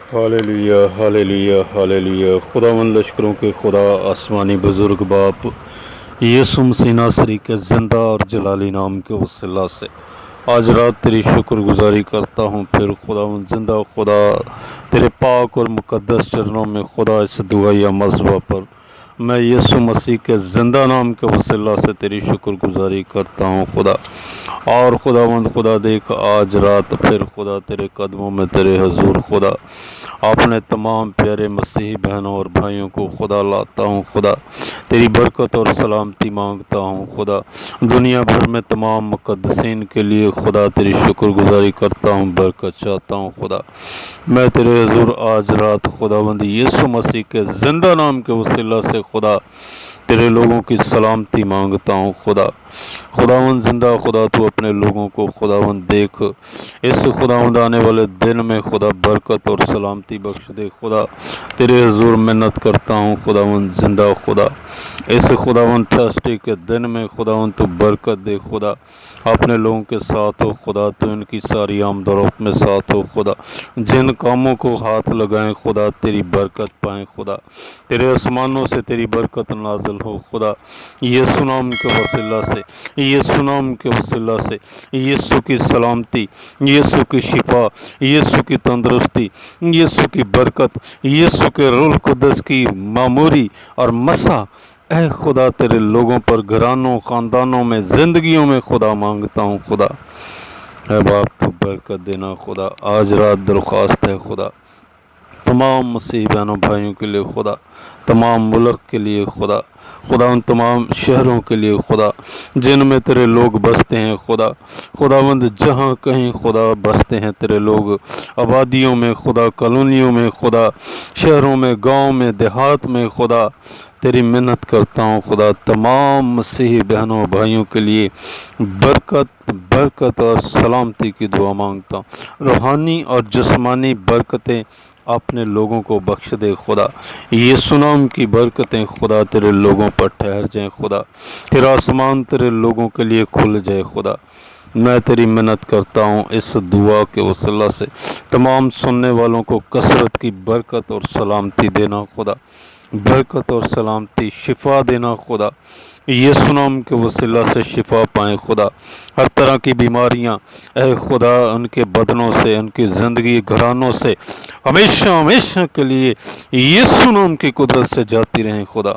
Hallelujah hallelujah hallelujah. खुदावंद लश्करों के खुदा, आसमानी बुजुर्ग बाप यीशु मसीह नासरी के ज़िंदा और जलाली नाम के वसीला से आज रात तेरी शुक्रगुजारी करता हूँ। फिर खुदावंद ज़िंदा खुदा, तेरे पाक और मुक़द्दस चरणों में खुदा, इस दुआया मज़बा पर मैं यीशु मसीह के ज़िंदा नाम के वसीला से तेरी शुक्रगुजारी करता हूँ खुदा। और खुदावंद खुदा, देख आज रात फिर खुदा तेरे कदमों में तेरे हजूर खुदा अपने तमाम प्यारे मसीही बहनों और भाइयों को खुदा लाता हूँ खुदा। तेरी बरकत और सलामती मांगता हूँ खुदा। दुनिया भर में तमाम मुक़द्दसीन के लिए खुदा तेरी शुक्रगुजारी करता हूँ, बरकत चाहता हूँ खुदा। मैं तेरे हजूर आज रात खुदावंद यीशु मसीह के ज़िंदा नाम के वसीला से खुदा तेरे लोगों की सलामती मांगता हूँ खुदा। खुदावंद ज़िंदा खुदा, तू अपने लोगों को खुदावंद देख, इस खुदावंद आने वाले दिन में खुदा बरकत और सलामती बख्श दे खुदा। तेरे हजूर मिन्नत करता हूँ खुदावंद ज़िंदा खुदा, इस खुदावंद थर्सडे के दिन में खुदावंद तू बरकत दे खुदा। अपने लोगों के साथ हो खुदा, तो इनकी सारी आमदरफ्त में साथ हो खुदा। जिन कामों को हाथ लगाएं खुदा, तेरी बरकत पाएं खुदा। तेरे आसमानों से तेरी बरकत नाजिल हो खुदा। यीशु नाम के वसीला से, यीशु नाम के वसीला से, यीशु की सलामती, यीशु की शिफा, यीशु की तंदुरुस्ती, यीशु की बरकत, यीशु के रूह कुद्दस की मामूरी और मसा ऐ खुदा तेरे लोगों पर, घरानों, ख़ानदानों में, ज़िंदगियों में खुदा मांगता हूँ खुदा। ऐ बाप तू बरकत देना खुदा। आज रात दरख्वास्त है खुदा तमाम मसीह बहनों भाइयों के लिए खुदा, तमाम मुल्क के लिए खुदा, खुदा उन तमाम शहरों के लिए खुदा जिनमें तेरे लोग बसते हैं खुदा। खुदावंद जहाँ कहीं खुदा बसते हैं तेरे लोग, आबादियों में खुदा, कॉलोनियों में खुदा, शहरों में, गांव में, देहात में खुदा, तेरी मिन्नत करता हूँ खुदा। तमाम मसीही बहनों भाइयों के लिए बरकत बरकत और सलामती की दुआ मांगता हूँ। रूहानी और जिस्मानी बरकतें अपने लोगों को बख्श दे खुदा। यीशु नाम की बरकतें खुदा तेरे लोगों पर ठहर जाएं खुदा। तेरा आसमान तेरे लोगों के लिए खुल जाए खुदा। मैं तेरी मिन्नत करता हूँ इस दुआ के वसीला से तमाम सुनने वालों को कसरत की बरकत और सलामती देना खुदा। बरकत और सलामती, शिफा देना खुदा। यीशु नाम के वसीला से शिफा पाएँ खुदा। हर तरह की बीमारियां ऐ खुदा उनके बदनों से, उनकी ज़िंदगी, घरानों से हमेशा हमेशा के लिए यीशु नाम की कुदरत से जाती रहें खुदा।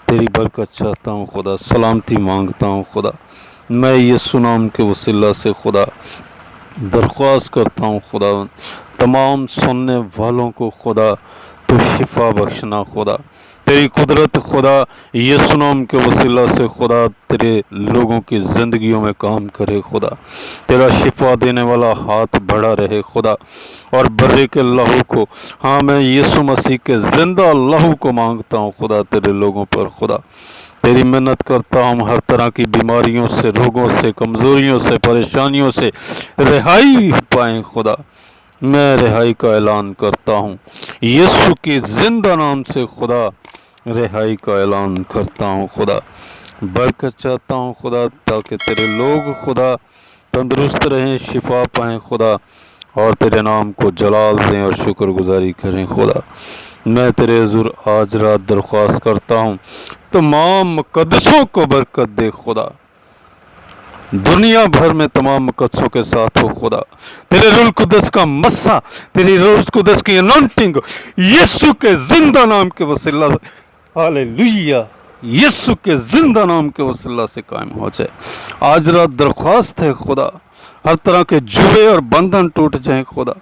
तेरी बरकत चाहता हूँ खुदा, सलामती मांगता हूँ खुदा। मैं यीशु नाम के वसीला से खुदा दरख्वास्त करता हूँ खुदा, तमाम सुनने वालों को खुदा तो शिफा बख्शना खुदा। तेरी कुदरत खुदा यीशु नाम के वसीला से खुदा तेरे लोगों की ज़िंदगियों में काम करे खुदा। तेरा शिफा देने वाला हाथ बढ़ा रहे खुदा। और बर्रे के लहू को, हाँ मैं यीशु मसीह के ज़िंदा लहू को मांगता हूँ खुदा तेरे लोगों पर खुदा। तेरी मिन्नत करता हूँ हर तरह की बीमारियों से, रोगों से, कमज़ोरियों से, परेशानियों से रिहाई पाएँ खुदा। मैं रिहाई का ऐलान करता हूँ यीशु के ज़िंदा नाम से खुदा। रिहाई का ऐलान करता हूँ खुदा। बरकत चाहता हूँ खुदा, ताकि तेरे लोग खुदा तंदुरुस्त रहें, शिफा पाएँ खुदा, और तेरे नाम को जलाल दें और शुक्रगुजारी करें खुदा। मैं तेरे हुज़ूर आज रात दरख्वास्त करता हूँ तमाम मुक़द्दसों को बरकत दे खुदा। दुनिया भर में तमाम मुक़द्दसों के साथ हो खुदा। तेरे रूह कुद्दस का मस्सा, तेरी रूह कुद्दस की अनॉइंटिंग यीशु के ज़िंदा नाम के वसीला, हालेलुया, यीशु के ज़िंदा नाम के वसीला से कायम हो जाए। आज रात दरख्वास्त है खुदा, हर तरह के जुए और बंधन टूट जाएं खुदा,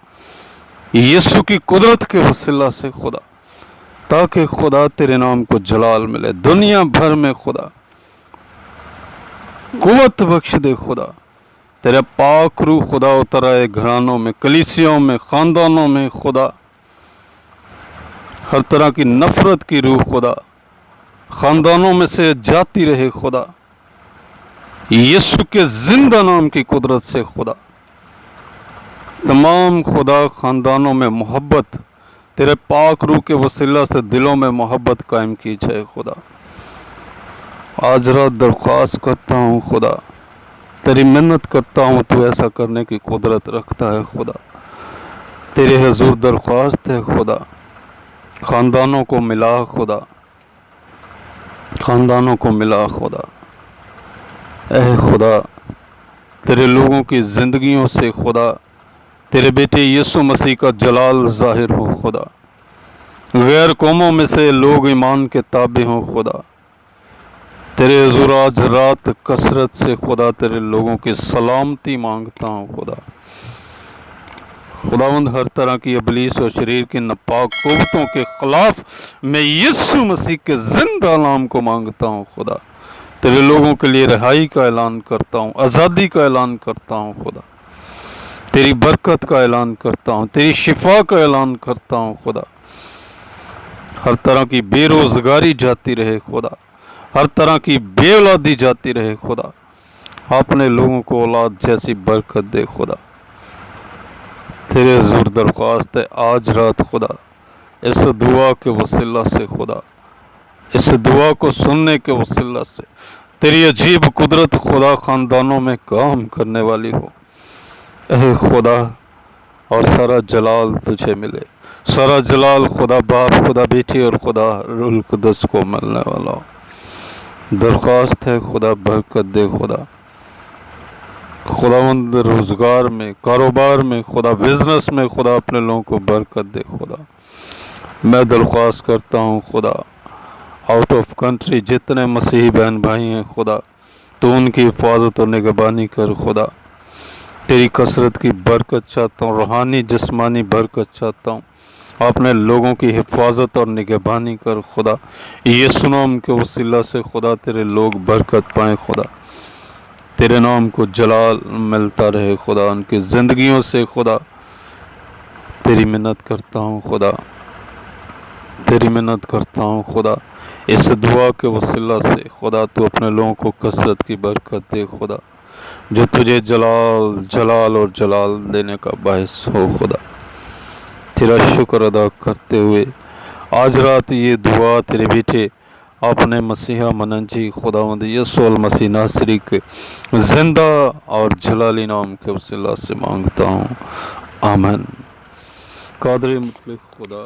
यीशु की कुदरत के वसीला से खुदा, ताकि खुदा तेरे नाम को जलाल मिले दुनिया भर में खुदा। कुव्वत बख्श दे खुदा। तेरे पाक रूह खुदा उतर आए घरानों में, कलीसियों में, ख़ानदानों में खुदा। हर तरह की नफ़रत की रूह खुदा ख़ानदानों में से जाती रहे खुदा, यीशु के ज़िंदा नाम की कुदरत से खुदा। तमाम खुदा ख़ानदानों में मोहब्बत तेरे पाक रूह के वसीला से दिलों में मोहब्बत कायम की जाए खुदा। आज रात दरख्वास्त करता हूँ खुदा, तेरी मिन्नत करता हूँ, तू ऐसा करने की कुदरत रखता है खुदा। तेरे हजूर दरख्वास्त है खुदा, ख़ानदानों को मिला खुदा, ख़ानदानों को मिला खुदा। ऐ खुदा, तेरे लोगों की ज़िंदगियों से खुदा तेरे बेटे यीशु मसीह का जलाल ज़ाहिर हो खुदा। गैर कौमों में से लोग ईमान के ताबे हों खुदा। तेरे हुज़ूर आज रात कसरत से खुदा तेरे लोगों की सलामती मांगता हूँ खुदा। खुदावंद हर तरह की इब्लीस और शरीर की नापाक कुव्वतों के खिलाफ मैं यीशु मसीह के जिंदा नाम को मांगता हूँ खुदा। तेरे लोगों के लिए रिहाई का ऐलान करता हूँ, आज़ादी का ऐलान करता हूँ खुदा। तेरी बरकत का ऐलान करता हूँ, तेरी शिफा का ऐलान करता हूँ खुदा। हर तरह की बेरोज़गारी जाती रहे खुदा, हर तरह की बेऔलादी जाती रहे खुदा। अपने लोगों को औलाद जैसी बरकत दे खुदा। तेरे हुज़ूर दरख्वास्त है आज रात खुदा, इस दुआ के वसीला से खुदा, इस दुआ को सुनने के वसीला से तेरी अजीब कुदरत खुदा ख़ानदानों में काम करने वाली हो। ऐ खुदा, और सारा जलाल तुझे मिले, सारा जलाल खुदा बाप, खुदा बेटी और खुदा रूहुल कुद्दस को मिलने वाला हो। दरख्वास्त है खुदा, बरकत दे खुदा। खुदावंद रोज़गार में, कारोबार में खुदा, बिजनेस में खुदा अपने लोगों को बरकत दे खुदा। मैं दरख्वास्त करता हूँ खुदा, आउट ऑफ कंट्री जितने मसीही बहन भाई हैं खुदा, तो उनकी हिफाजत और निगहबानी कर खुदा। तेरी कसरत की बरकत चाहता हूँ, रूहानी जिस्मानी बरकत चाहता हूँ। अपने लोगों की हिफाजत और निगहबानी कर खुदा। यीशु नाम के वसीला से खुदा तेरे लोग बरकत पाएँ खुदा। तेरे नाम को जलाल मिलता रहे खुदा उनकी ज़िंदगियों से खुदा। तेरी मिन्नत करता हूँ खुदा, तेरी मिन्नत करता हूँ खुदा। इस दुआ के वसीला से खुदा तू अपने लोगों को कसरत की बरकत दे खुदा, जो तुझे जलाल जलाल और जलाल देने का बायस हो खुदा। तेरा शुक्र अदा करते हुए आज रात ये दुआ तेरे बेटे अपने मसीहा मनंजी खुदावंद यीशु मसीह नासरी के जिंदा और जलाली नाम के वसीला से मांगता हूँ, आमीन। कादर मुतलक खुदा